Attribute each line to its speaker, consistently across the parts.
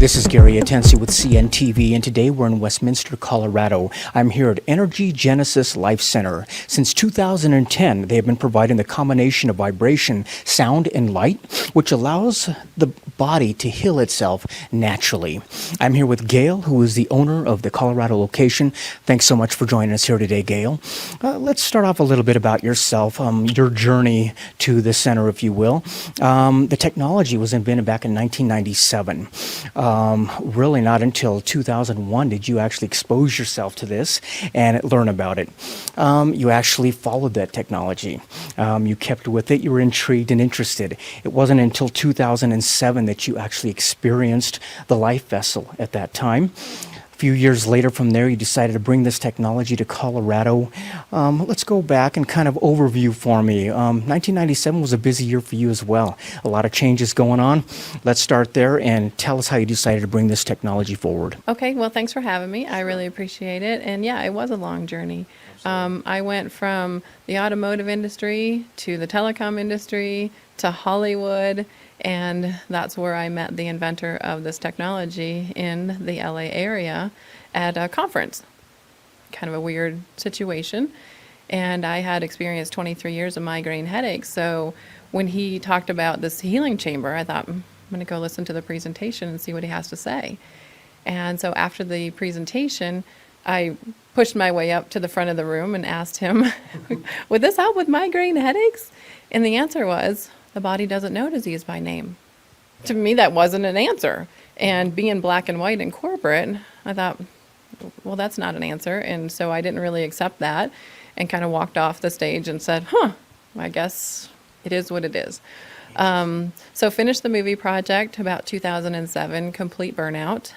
Speaker 1: This is Gary Atensi with CNTV, and today we're in Westminster, Colorado. I'm here at Energy Genesis Life Center. Since 2010, they have been providing the combination of vibration, sound, and light, which allows the body to heal itself naturally. I'm here with Gail, who is the owner of the Colorado location. Thanks so much for joining us here today, Gail. Let's start off a little bit about yourself, your journey to the center, if you will. The technology was invented back in 1997. Really not until 2001 did you actually expose yourself to this and learn about it. You actually followed that technology. You kept with it. You were intrigued and interested. It wasn't until 2007 that you actually experienced the life vessel at that time. A few years later from there, you decided to bring this technology to Colorado. Let's go back and kind of overview for me. 1997 was a busy year for you as well. A lot of changes going on. Let's start there and tell us how you decided to bring this technology forward.
Speaker 2: Okay, well, thanks for having me. I really appreciate it. And yeah, it was a long journey. I went from the automotive industry to the telecom industry to Hollywood, and that's where I met the inventor of this technology in the LA area at a conference. Kind of a weird situation. And I had experienced 23 years of migraine headaches. So when he talked about this healing chamber, I thought, I'm going to go listen to the presentation and see what he has to say. And so after the presentation, I pushed my way up to the front of the room and asked him, would this help with migraine headaches? And the answer was, the body doesn't know disease by name. To me, that wasn't an answer. And being black and white in corporate, I thought, well, that's not an answer. And so I didn't really accept that and kind of walked off the stage and said, I guess it is what it is. So finished the movie project about 2007, complete burnout,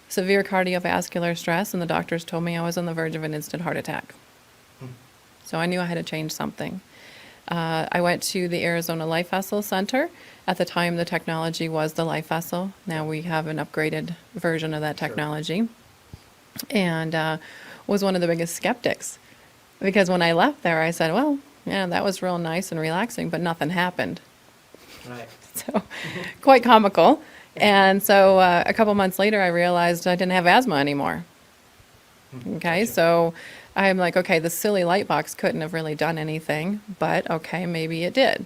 Speaker 2: severe cardiovascular stress, and the doctors told me I was on the verge of an instant heart attack. So I knew I had to change something. I went to the Arizona Life Vessel Center. At the time, the technology was the Life Vessel. Now we have an upgraded version of that technology. And was one of the biggest skeptics. Because when I left there, I said, well, yeah, that was real nice and relaxing, but nothing happened.
Speaker 1: Right.
Speaker 2: So quite comical. And so a couple months later, I realized I didn't have asthma anymore. Okay, gotcha. So I'm like, okay, the silly light box couldn't have really done anything, but okay, maybe it did.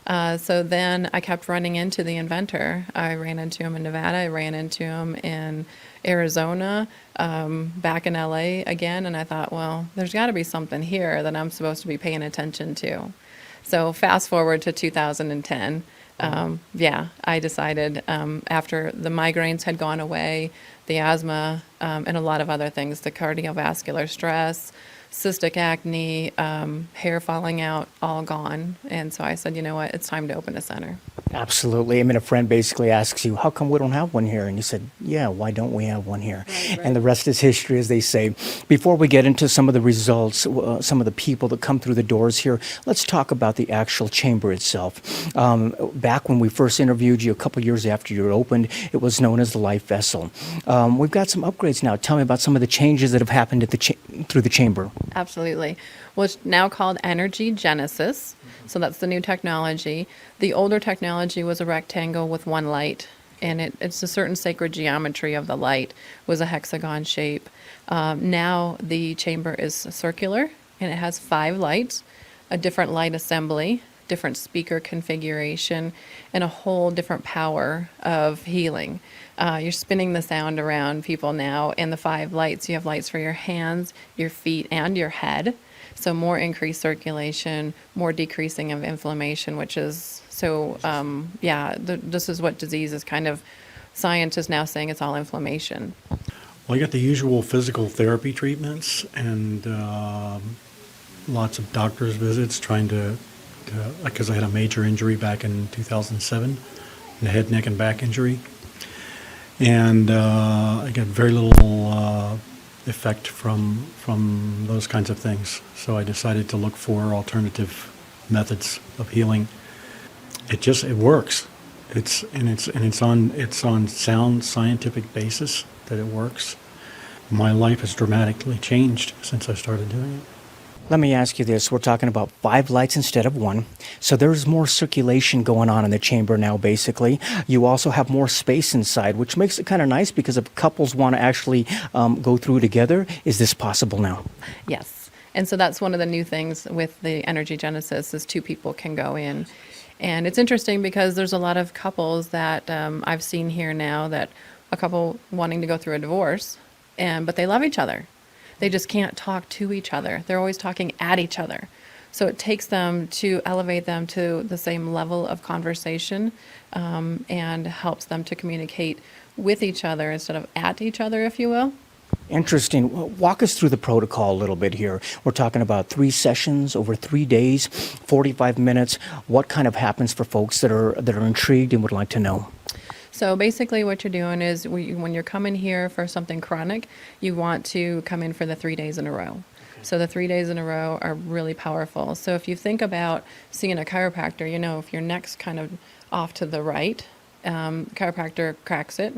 Speaker 2: So then I kept running into the inventor. I ran into him in Nevada. I ran into him in Arizona, back in LA again. And I thought, well, there's got to be something here that I'm supposed to be paying attention to. So fast forward to 2010. I decided after the migraines had gone away, the asthma, and a lot of other things, the cardiovascular stress, cystic acne, hair falling out, all gone. And so I said, you know what, it's time to open a center.
Speaker 1: Absolutely. I mean, a friend basically asks you, how come we don't have one here? And you said, yeah, why don't we have one here? Right. And the rest is history, as they say. Before we get into some of the results, some of the people that come through the doors here, let's talk about the actual chamber itself. Back when we first interviewed you a couple years after you opened, it was known as the Life Vessel. We've got some upgrades now. Tell me about some of the changes that have happened at through the chamber.
Speaker 2: Absolutely. Well, it's now called Energy Genesis. So that's the new technology. The older technology was a rectangle with one light, and it's a certain sacred geometry of the light, was a hexagon shape. Now the chamber is circular, and it has 5 lights, a different light assembly, different speaker configuration, and a whole different power of healing. You're spinning the sound around people now, and the 5 lights, you have lights for your hands, your feet, and your head. So more increased circulation, more decreasing of inflammation, which is so, this is what disease is kind of, science is now saying it's all inflammation.
Speaker 3: Well, I got the usual physical therapy treatments and lots of doctor's visits trying to because I had a major injury back in 2007, a head, neck, and back injury. And I got very little effect from those kinds of things. So I decided to look for alternative methods of healing. It works. It's on sound scientific basis that it works. My life has dramatically changed since I started doing it.
Speaker 1: Let me ask you this. We're talking about 5 lights instead of 1. So there's more circulation going on in the chamber now, basically. You also have more space inside, which makes it kind of nice because if couples want to actually go through together, is this possible now?
Speaker 2: Yes. And so that's one of the new things with the Energy Genesis is 2 people can go in. And it's interesting because there's a lot of couples that I've seen here now that a couple wanting to go through a divorce, but they love each other. They just can't talk to each other. They're always talking at each other. So it takes them to elevate them to the same level of conversation and helps them to communicate with each other instead of at each other, if you will.
Speaker 1: Interesting. Walk us through the protocol a little bit here. We're talking about 3 sessions over 3 days, 45 minutes. What kind of happens for folks that are intrigued and would like to know?
Speaker 2: So basically what you're doing is when you're coming here for something chronic, you want to come in for the 3 days in a row. So the 3 days in a row are really powerful. So if you think about seeing a chiropractor, you know, if your neck's kind of off to the right, chiropractor cracks it.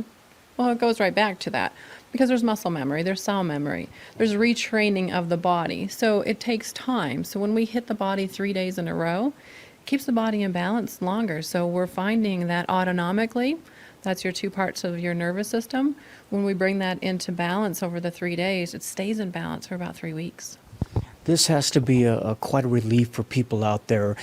Speaker 2: Well, it goes right back to that because there's muscle memory, there's cell memory, there's retraining of the body. So it takes time. So when we hit the body 3 days in a row, it keeps the body in balance longer. So we're finding that autonomically, that's your 2 parts of your nervous system. When we bring that into balance over the 3 days, it stays in balance for about 3 weeks.
Speaker 1: This has to be quite a relief for people out there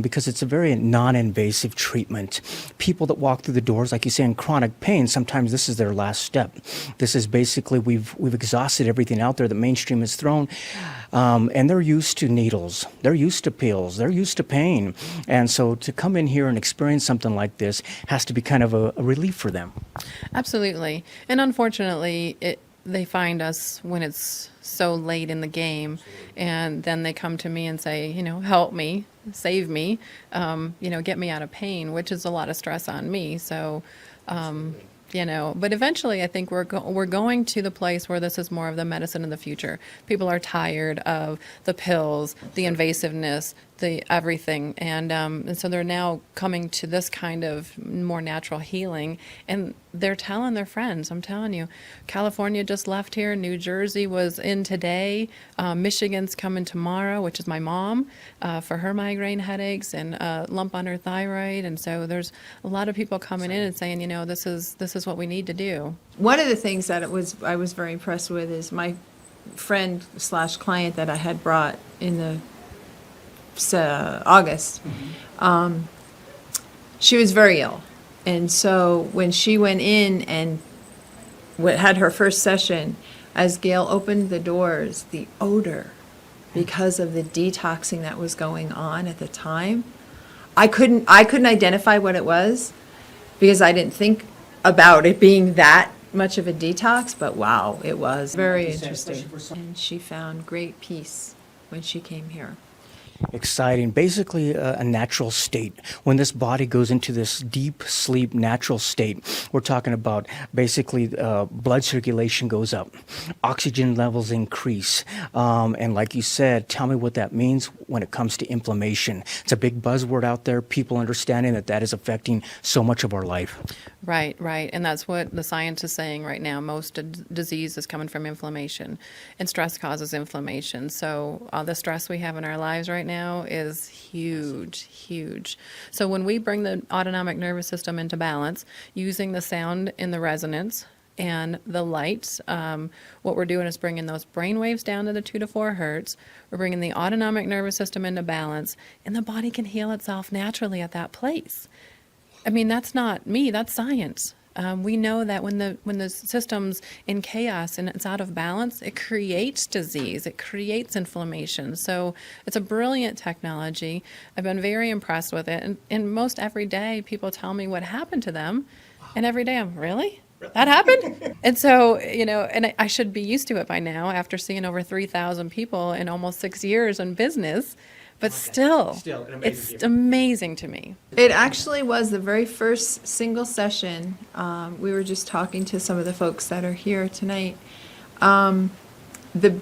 Speaker 1: because it's a very non-invasive treatment. People that walk through the doors, like you say, in chronic pain, sometimes this is their last step. This is basically, we've exhausted everything out there that mainstream has thrown, and they're used to needles. They're used to pills. They're used to pain. And so to come in here and experience something like this has to be kind of a relief for them.
Speaker 2: Absolutely. And unfortunately, they find us when it's so late in the game, and then they come to me and say, you know, help me, save me, you know, get me out of pain, which is a lot of stress on me. So, you know, but eventually I think we're going to the place where this is more of the medicine of the future. People are tired of the pills, the invasiveness, the everything, and so they're now coming to this kind of more natural healing, and they're telling their friends. I'm telling you, California just left here, New Jersey was in today, Michigan's coming tomorrow, which is my mom, for her migraine headaches and a lump on her thyroid, and so there's a lot of people coming in and saying, you know, this is what we need to do.
Speaker 4: One of the things that I was very impressed with is my friend / client that I had brought in the August. She was very ill, and so when she went in and had her first session, as Gail opened the doors, the odor, because of the detoxing that was going on at the time, I couldn't identify what it was because I didn't think about it being that much of a detox, but wow, it was very interesting. And she found great peace when she came here.
Speaker 1: Exciting. Basically, a natural state. When this body goes into this deep sleep, natural state, we're talking about basically blood circulation goes up, oxygen levels increase, and like you said, tell me what that means when it comes to inflammation. It's a big buzzword out there. People understanding that is affecting so much of our life.
Speaker 2: Right, right. And that's what the science is saying right now. Most disease is coming from inflammation, and stress causes inflammation. So the stress we have in our lives right now is huge, huge. So when we bring the autonomic nervous system into balance, using the sound in the resonance and the lights, what we're doing is bringing those brain waves down to the 2 to 4 hertz. We're bringing the autonomic nervous system into balance, and the body can heal itself naturally at that place. I mean, that's not me, that's science. We know that when the system's in chaos and it's out of balance, it creates disease, it creates inflammation. So it's a brilliant technology. I've been very impressed with it. And most every day, people tell me what happened to them. And every day I'm, really? That happened? And so, you know, and I should be used to it by now after seeing over 3,000 people in almost 6 years in business. But still it's amazing to me.
Speaker 4: It actually was the very first single session. We were just talking to some of the folks that are here tonight. The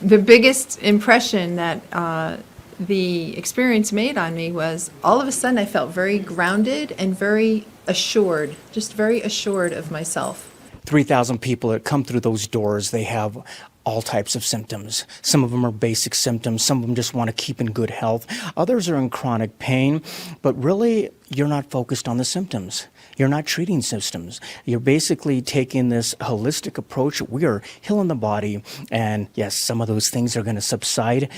Speaker 4: biggest impression that the experience made on me was all of a sudden I felt very grounded and very assured, just very assured of myself.
Speaker 1: 3,000 people that come through those doors, they have all types of symptoms. Some of them are basic symptoms. Some of them just want to keep in good health. Others are in chronic pain, but really you're not focused on the symptoms. You're not treating symptoms. You're basically taking this holistic approach. We are healing the body, and yes, some of those things are going to subside.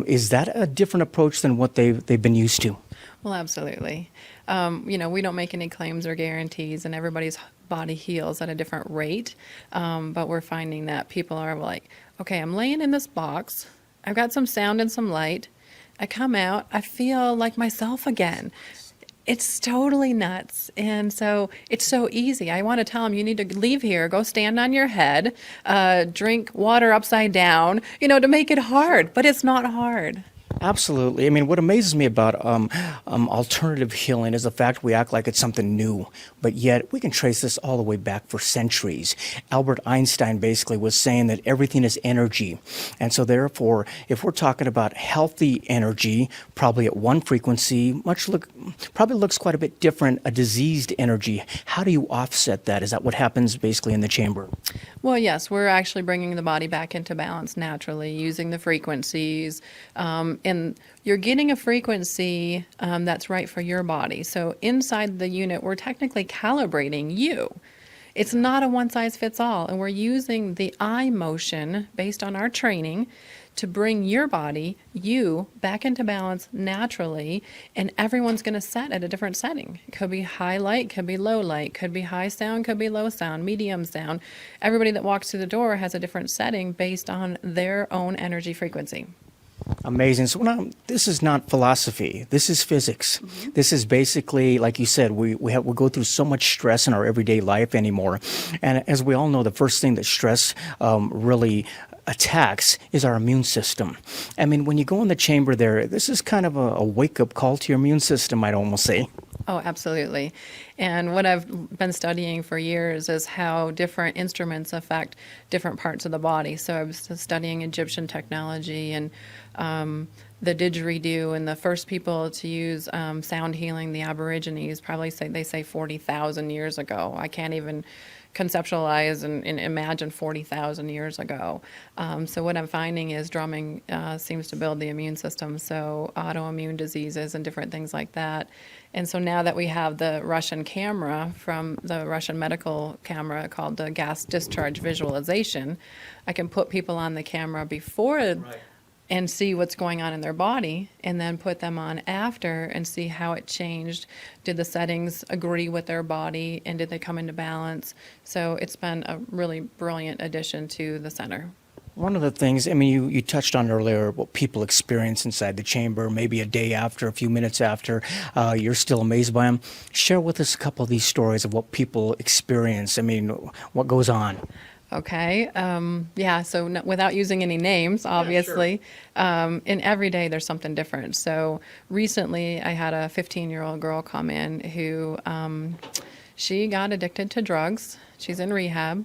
Speaker 1: Is that a different approach than what they've been used to?
Speaker 2: Well, absolutely. We don't make any claims or guarantees, and everybody's body heals at a different rate. But we're finding that people are like, okay, I'm laying in this box. I've got some sound and some light. I come out. I feel like myself again. It's totally nuts. And so it's so easy. I want to tell them, you need to leave here, go stand on your head, drink water upside down, to make it hard. But it's not hard.
Speaker 1: Absolutely. I mean, what amazes me about alternative healing is the fact we act like it's something new, but yet we can trace this all the way back for centuries. Albert Einstein basically was saying that everything is energy. And so therefore, if we're talking about healthy energy, probably at one frequency, probably looks quite a bit different, a diseased energy. How do you offset that? Is that what happens basically in the chamber?
Speaker 2: Well, yes, we're actually bringing the body back into balance naturally using the frequencies. And you're getting a frequency that's right for your body. So inside the unit, we're technically calibrating you. It's not a one size fits all. And we're using the eye motion based on our training to bring your body, you, back into balance naturally. And everyone's going to set at a different setting. It could be high light, could be low light, could be high sound, could be low sound, medium sound. Everybody that walks through the door has a different setting based on their own energy frequency.
Speaker 1: Amazing. So this is not philosophy. This is physics. Mm-hmm. This is basically, like you said, we go through so much stress in our everyday life anymore. And as we all know, the first thing that stress really attacks is our immune system. I mean, when you go in the chamber there, this is kind of a wake-up call to your immune system, I'd almost say.
Speaker 2: Oh, absolutely. And what I've been studying for years is how different instruments affect different parts of the body. So I was studying Egyptian technology and the didgeridoo, and the first people to use sound healing, the Aborigines, probably say 40,000 years ago. I can't even conceptualize and imagine 40,000 years ago. So what I'm finding is drumming seems to build the immune system, so autoimmune diseases and different things like that. And so now that we have the Russian camera from the Russian medical camera called the gas discharge visualization, I can put people on the camera before and see what's going on in their body, and then put them on after and see how it changed. Did the settings agree with their body, and did they come into balance? So it's been a really brilliant addition to the center.
Speaker 1: One of the things, I mean, you touched on earlier what people experience inside the chamber, maybe a day after, a few minutes after, you're still amazed by them. Share with us a couple of these stories of what people experience. I mean, what goes on?
Speaker 2: Okay. So without using any names, obviously, and every day there's something different. So recently I had a 15-year-old girl come in who she got addicted to drugs. She's in rehab,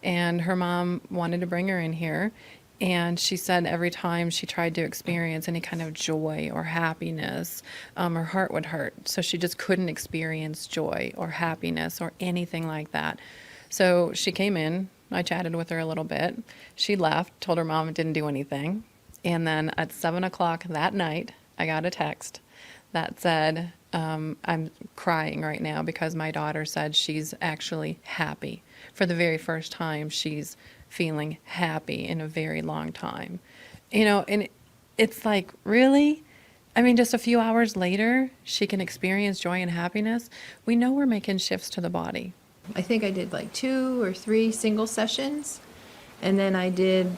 Speaker 2: and her mom wanted to bring her in here. And she said every time she tried to experience any kind of joy or happiness, her heart would hurt. So she just couldn't experience joy or happiness or anything like that. So she came in. I chatted with her a little bit. She left, told her mom it didn't do anything. And then at 7 o'clock that night, I got a text that said, I'm crying right now because my daughter said she's actually happy. For the very first time, she's feeling happy in a very long time. And it's like, really? I mean, just a few hours later, she can experience joy and happiness. We know we're making shifts to the body.
Speaker 4: I think I did like 2 or 3 single sessions. And then I did,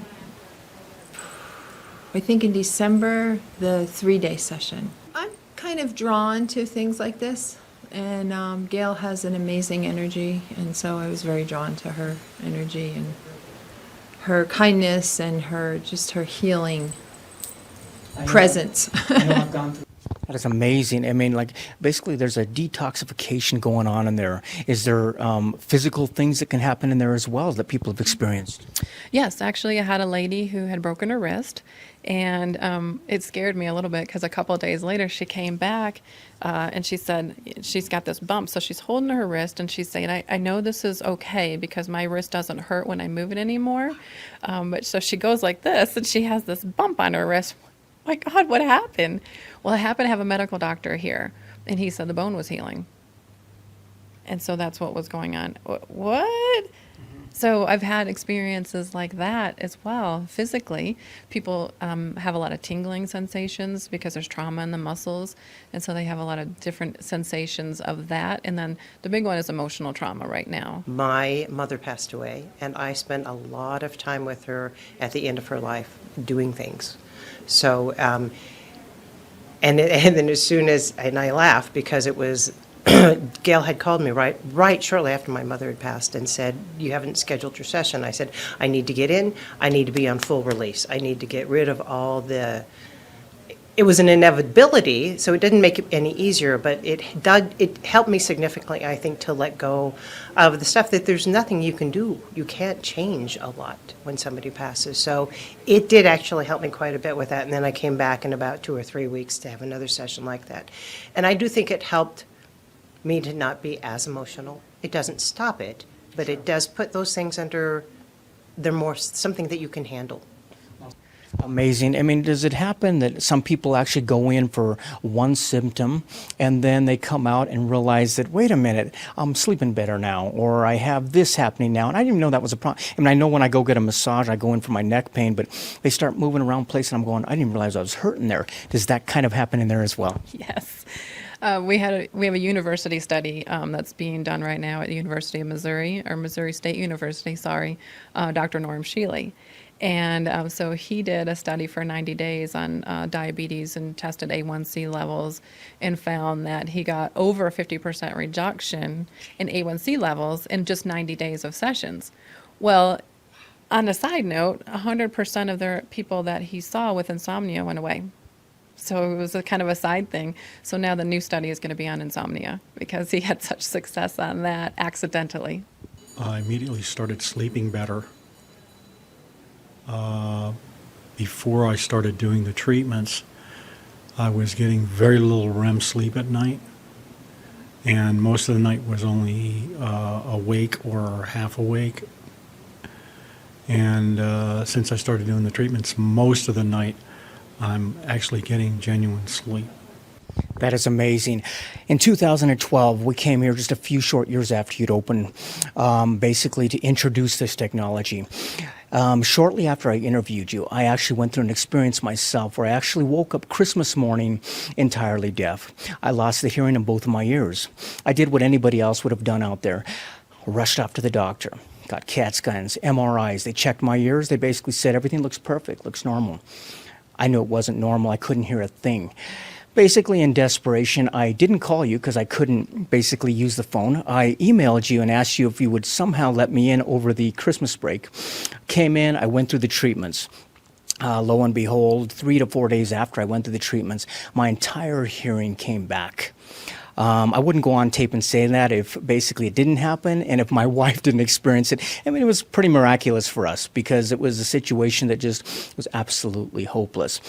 Speaker 4: I think in December, the 3-day session. I'm kind of drawn to things like this. And Gail has an amazing energy. And so I was very drawn to her energy and her kindness and her healing presence.
Speaker 1: That's That is amazing. I mean, like, basically, there's a detoxification going on in there. Is there physical things that can happen in there as well that people have experienced?
Speaker 2: Yes, actually, I had a lady who had broken her wrist, and it scared me a little bit because a couple of days later she came back and she said she's got this bump. So she's holding her wrist and she's saying, I know this is okay because my wrist doesn't hurt when I move it anymore. But so she goes like this and she has this bump on her wrist. My God, what happened? Well, I happen to have a medical doctor here, and he said the bone was healing. And so that's what was going on. What? So I've had experiences like that as well, physically. People have a lot of tingling sensations because there's trauma in the muscles, and so they have a lot of different sensations of that. And then the big one is emotional trauma right now.
Speaker 5: My mother passed away, and I spent a lot of time with her at the end of her life doing things. So, and then as soon as, and I laugh because it was, Gail had called me right shortly after my mother had passed and said, you haven't scheduled your session. I said, I need to get in. I need to be on full release. I need to get rid of all the, it was an inevitability, so it didn't make it any easier, but it helped me significantly, I think, to let go of the stuff that there's nothing you can do. You can't change a lot when somebody passes. So it did actually help me quite a bit with that. And then I came back in about 2 or 3 weeks to have another session like that. And I do think it helped me to not be as emotional. It doesn't stop it, but it does put those things under, they're more something that you can handle.
Speaker 1: Amazing. I mean, does it happen that some people actually go in for one symptom and then they come out and realize that, wait a minute, I'm sleeping better now, or I have this happening now, and I didn't even know that was a problem. I mean, I know when I go get a massage, I go in for my neck pain, but they start moving around places and I'm going, I didn't realize I was hurting there. Does that kind of happen in there as well?
Speaker 2: Yes. We have a university study that's being done right now at the University of Missouri, or Missouri State University, sorry, Dr. Norm Shealy. And so he did a study for 90 days on diabetes and tested A1C levels and found that he got over a 50% reduction in A1C levels in just 90 days of sessions. Well, on a side note, 100% of the people that he saw with insomnia went away. So it was a kind of a side thing. So now the new study is going to be on insomnia because he had such success on that accidentally.
Speaker 3: I immediately started sleeping better. Before I started doing the treatments, I was getting very little REM sleep at night, and most of the night was only awake or half awake. And since I started doing the treatments, most of the night I'm actually getting genuine sleep.
Speaker 1: That is amazing. In 2012, we came here just a few short years after you'd opened, basically to introduce this technology. Shortly after I interviewed you, I actually went through an experience myself where I actually woke up Christmas morning entirely deaf. I lost the hearing in both of my ears. I did what anybody else would have done out there. Rushed off to the doctor. Got CAT scans, MRIs. They checked my ears. They basically said everything looks perfect, looks normal. I knew it wasn't normal. I couldn't hear a thing. Basically, in desperation, I didn't call you because I couldn't basically use the phone. I emailed you and asked you if you would somehow let me in over the Christmas break. Came in, I went through the treatments. Lo and behold, 3 to 4 days after I went through the treatments, my entire hearing came back. I wouldn't go on tape and say that if basically it didn't happen and if my wife didn't experience it. I mean, it was pretty miraculous for us because it was a situation that just was absolutely hopeless.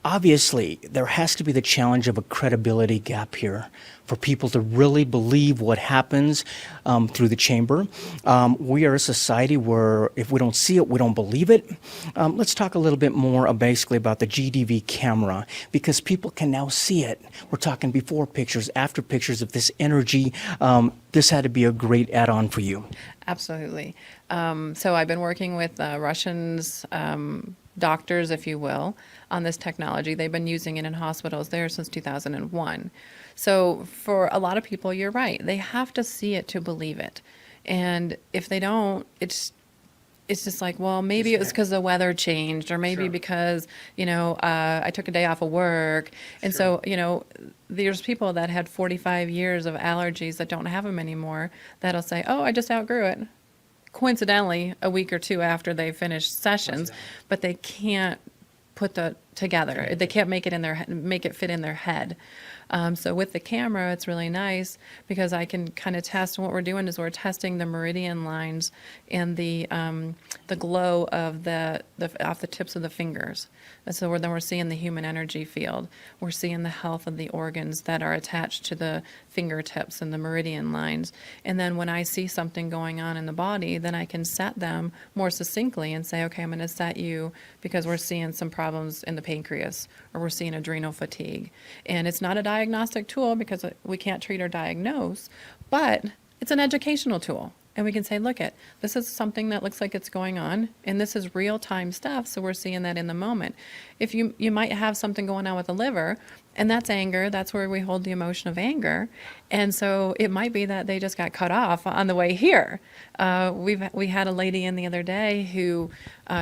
Speaker 1: Obviously, there has to be the challenge of a credibility gap here for people to really believe what happens through the chamber. We are a society where if we don't see it, we don't believe it. Let's talk a little bit more basically about the GDV camera because people can now see it. We're talking before pictures, after pictures of this energy. This had to be a great add-on for you.
Speaker 2: Absolutely. So I've been working with Russians, doctors, if you will, on this technology. They've been using it in hospitals there since 2001. So for a lot of people, you're right. They have to see it to believe it. And if they don't, it's just like, well, maybe it was because the weather changed, or maybe because, I took a day off of work. And so, there's people that had 45 years of allergies that don't have them anymore that'll say, oh, I just outgrew it. Coincidentally, a week or two after they finish sessions, but they can't put the together. They can't make it fit in their head. So with the camera, it's really nice because I can kind of test. What we're doing is we're testing the meridian lines and the glow of the off the tips of the fingers. And so then we're seeing the human energy field. We're seeing the health of the organs that are attached to the fingertips and the meridian lines. And then when I see something going on in the body, then I can set them more succinctly and say, okay, I'm going to set you because we're seeing some problems in the pancreas or we're seeing adrenal fatigue. And it's not a diagnostic tool because we can't treat or diagnose, but it's an educational tool. And we can say, look, this is something that looks like it's going on, and this is real-time stuff, so we're seeing that in the moment. If you might have something going on with the liver, and that's anger, that's where we hold the emotion of anger, and so it might be that they just got cut off on the way here. We had a lady in the other day who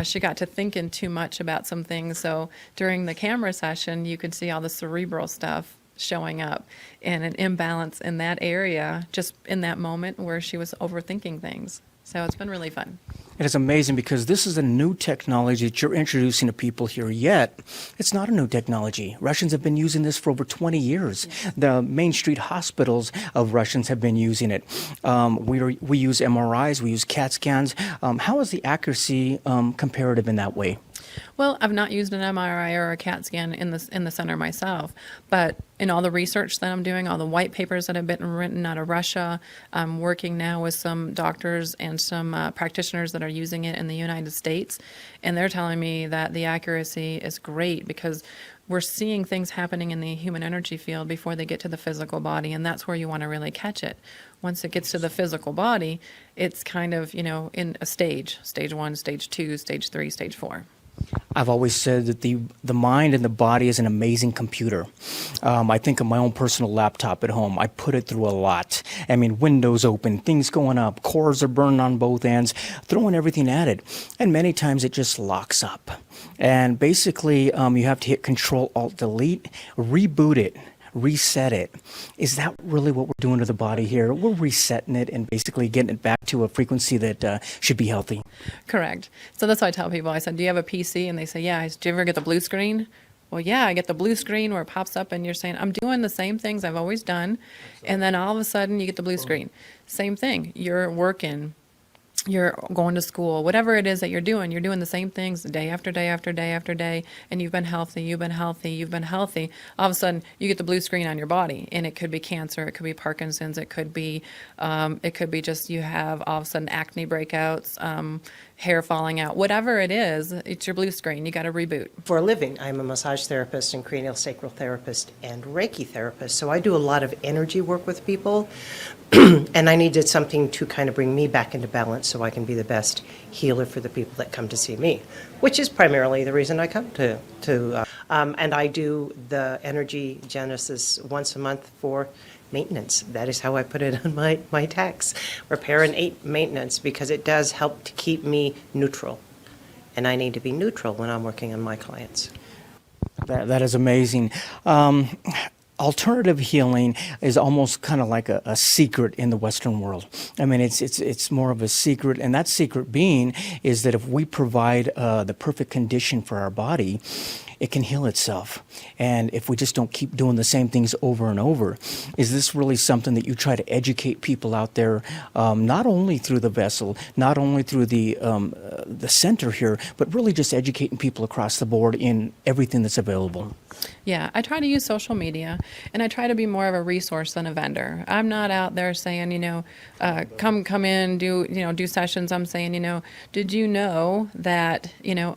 Speaker 2: she got to thinking too much about some things, so during the camera session, you could see all the cerebral stuff showing up and an imbalance in that area just in that moment where she was overthinking things. So it's been really fun.
Speaker 1: It is amazing because this is a new technology that you're introducing to people here, yet it's not a new technology. Russians have been using this for over 20 years. Yes. The Main Street hospitals of Russians have been using it. We use MRIs, we use CAT scans. How is the accuracy comparative in that way?
Speaker 2: Well, I've not used an MRI or a CAT scan in the center myself, but in all the research that I'm doing, all the white papers that have been written out of Russia, I'm working now with some doctors and some practitioners that are using it in the United States, and they're telling me that the accuracy is great because we're seeing things happening in the human energy field before they get to the physical body, and that's where you want to really catch it. Once it gets to the physical body, it's kind of, in a stage 1, stage 2, stage 3, stage 4.
Speaker 1: I've always said that the mind and the body is an amazing computer. I think of my own personal laptop at home. I put it through a lot. I mean, windows open, things going up, cores are burned on both ends, throwing everything at it. And many times it just locks up. And basically, you have to hit Control-Alt-Delete, reboot it, reset it. Is that really what we're doing to the body here? We're resetting it and basically getting it back to a frequency that should be healthy.
Speaker 2: Correct. So that's what I tell people. I said, do you have a PC? And they say, yeah. Do you ever get the blue screen? Well, yeah, I get the blue screen where it pops up and you're saying, I'm doing the same things I've always done. And then all of a sudden you get the blue screen. Same thing. You're working. You're going to school, whatever it is that you're doing the same things day after day after day after day, and you've been healthy. All of a sudden, you get the blue screen on your body, and it could be cancer, it could be Parkinson's, it could be just you have all of a sudden acne breakouts, hair falling out, whatever it is, it's your blue screen. You got to reboot.
Speaker 5: For a living, I'm a massage therapist and cranial sacral therapist and Reiki therapist, so I do a lot of energy work with people. And I needed something to kind of bring me back into balance so I can be the best healer for the people that come to see me, which is primarily the reason I come to and I do the energy genesis once a month for maintenance. That is how I put it on my tax, repair and maintenance, because it does help to keep me neutral. And I need to be neutral when I'm working on my clients.
Speaker 1: That is amazing. Alternative healing is almost kind of like a secret in the Western world. I mean, it's more of a secret, and that secret being is that if we provide the perfect condition for our body, it can heal itself. And if we just don't keep doing the same things over and over, is this really something that you try to educate people out there, not only through the vessel, not only through the center here, but really just educating people across the board in everything that's available?
Speaker 2: Yeah, I try to use social media, and I try to be more of a resource than a vendor. I'm not out there saying, come in, do sessions. I'm saying, did you know that,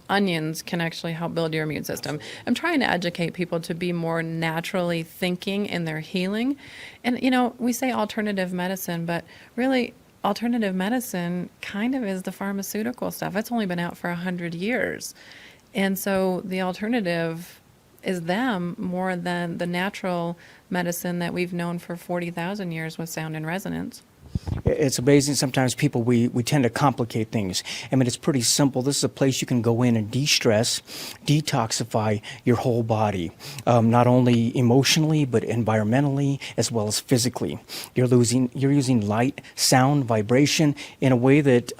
Speaker 2: onions can actually help build your immune system? I'm trying to educate people to be more naturally thinking in their healing. And, we say alternative medicine, but really alternative medicine kind of is the pharmaceutical stuff. It's only been out for 100 years. And so the alternative is them more than the natural medicine that we've known for 40,000 years with sound and resonance.
Speaker 1: It's amazing. Sometimes people, we tend to complicate things. I mean, it's pretty simple. This is a place you can go in and de-stress, detoxify your whole body, not only emotionally, but environmentally, as well as physically. You're using light, sound, vibration in a way that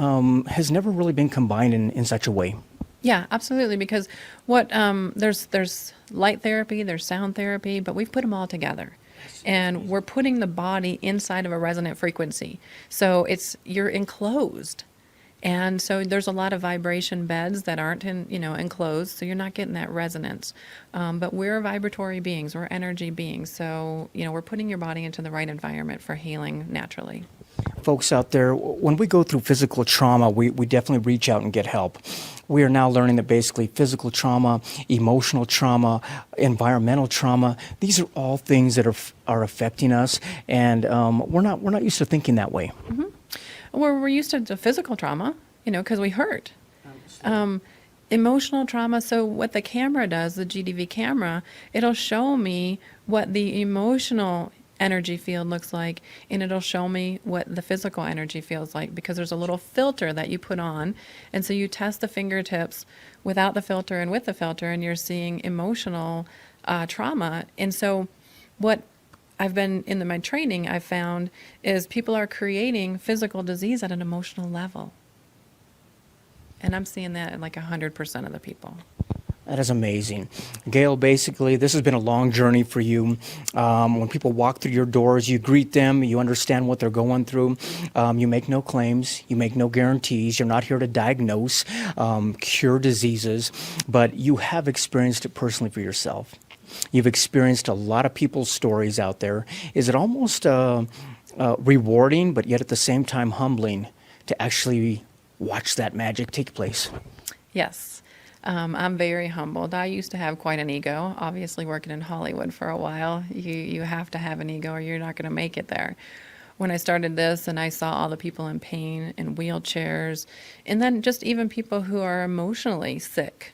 Speaker 1: has never really been combined in such a way.
Speaker 2: Yeah, absolutely. Because what there's light therapy, there's sound therapy, but we've put them all together, and we're putting the body inside of a resonant frequency. So you're enclosed, and so there's a lot of vibration beds that aren't enclosed, so you're not getting that resonance. But we're vibratory beings, we're energy beings, so we're putting your body into the right environment for healing naturally.
Speaker 1: Folks out there, when we go through physical trauma, we definitely reach out and get help. We are now learning that basically physical trauma, emotional trauma, environmental trauma, these are all things that are affecting us, and we're not used to thinking that way.
Speaker 2: We're used to the physical trauma, because we hurt. Emotional trauma, so what the camera does, the GDV camera, it'll show me what the emotional energy field looks like, and it'll show me what the physical energy feels like, because there's a little filter that you put on, and so you test the fingertips without the filter and with the filter, and you're seeing emotional trauma. And so what I've been in my training, I've found is people are creating physical disease at an emotional level, and I'm seeing that in like 100% of the people.
Speaker 1: That is amazing. Gail, basically, this has been a long journey for you. When people walk through your doors, you greet them, you understand what they're going through. You make no claims, you make no guarantees. You're not here to diagnose, cure diseases, but you have experienced it personally for yourself. You've experienced a lot of people's stories out there. Is it almost rewarding, but yet at the same time humbling to actually watch that magic take place?
Speaker 2: Yes. I'm very humbled. I used to have quite an ego. Obviously, working in Hollywood for a while, you have to have an ego or you're not going to make it there. When I started this and I saw all the people in pain in wheelchairs, and then just even people who are emotionally sick.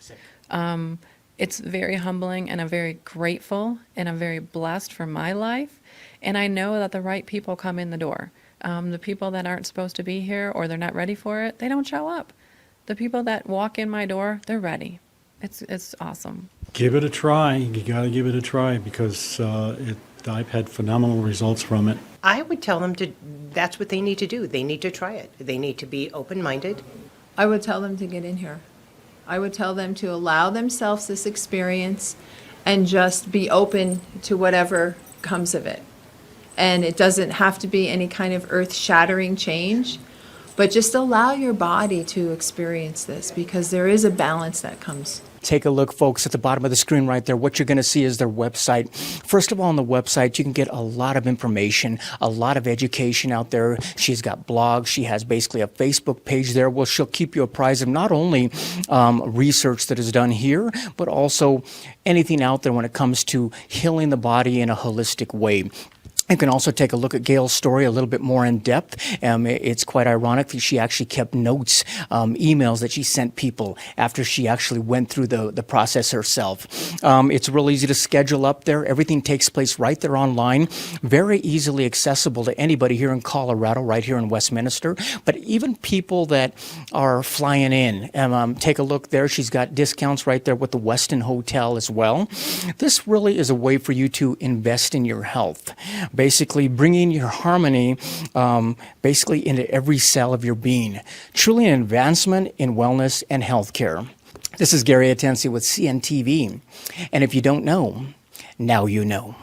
Speaker 2: It's very humbling, and I'm very grateful, and I'm very blessed for my life. And I know that the right people come in the door. The people that aren't supposed to be here or they're not ready for it, they don't show up. The people that walk in my door, they're ready. It's awesome.
Speaker 3: Give it a try. You got to give it a try because I've had phenomenal results from it.
Speaker 5: I would tell them that's what they need to do. They need to try it. They need to be open-minded.
Speaker 4: I would tell them to get in here. I would tell them to allow themselves this experience and just be open to whatever comes of it. And it doesn't have to be any kind of earth-shattering change, but just allow your body to experience this, because there is a balance that comes.
Speaker 1: Take a look, folks, at the bottom of the screen right there. What you're going to see is their website. First of all, on the website, you can get a lot of information, a lot of education out there. She's got blogs. She has basically a Facebook page there. Well, she'll keep you apprised of not only research that is done here, but also anything out there when it comes to healing the body in a holistic way. You can also take a look at Gail's story a little bit more in depth. It's quite ironic that she actually kept notes, emails that she sent people after she actually went through the process herself. It's real easy to schedule up there. Everything takes place right there online, very easily accessible to anybody here in Colorado, right here in Westminster, but even people that are flying in. Take a look there. She's got discounts right there with the Westin Hotel as well. This really is a way for you to invest in your health. Basically bringing your harmony basically into every cell of your being. Truly an advancement in wellness and healthcare. This is Gary Atensi with CNTV. And if you don't know, now you know.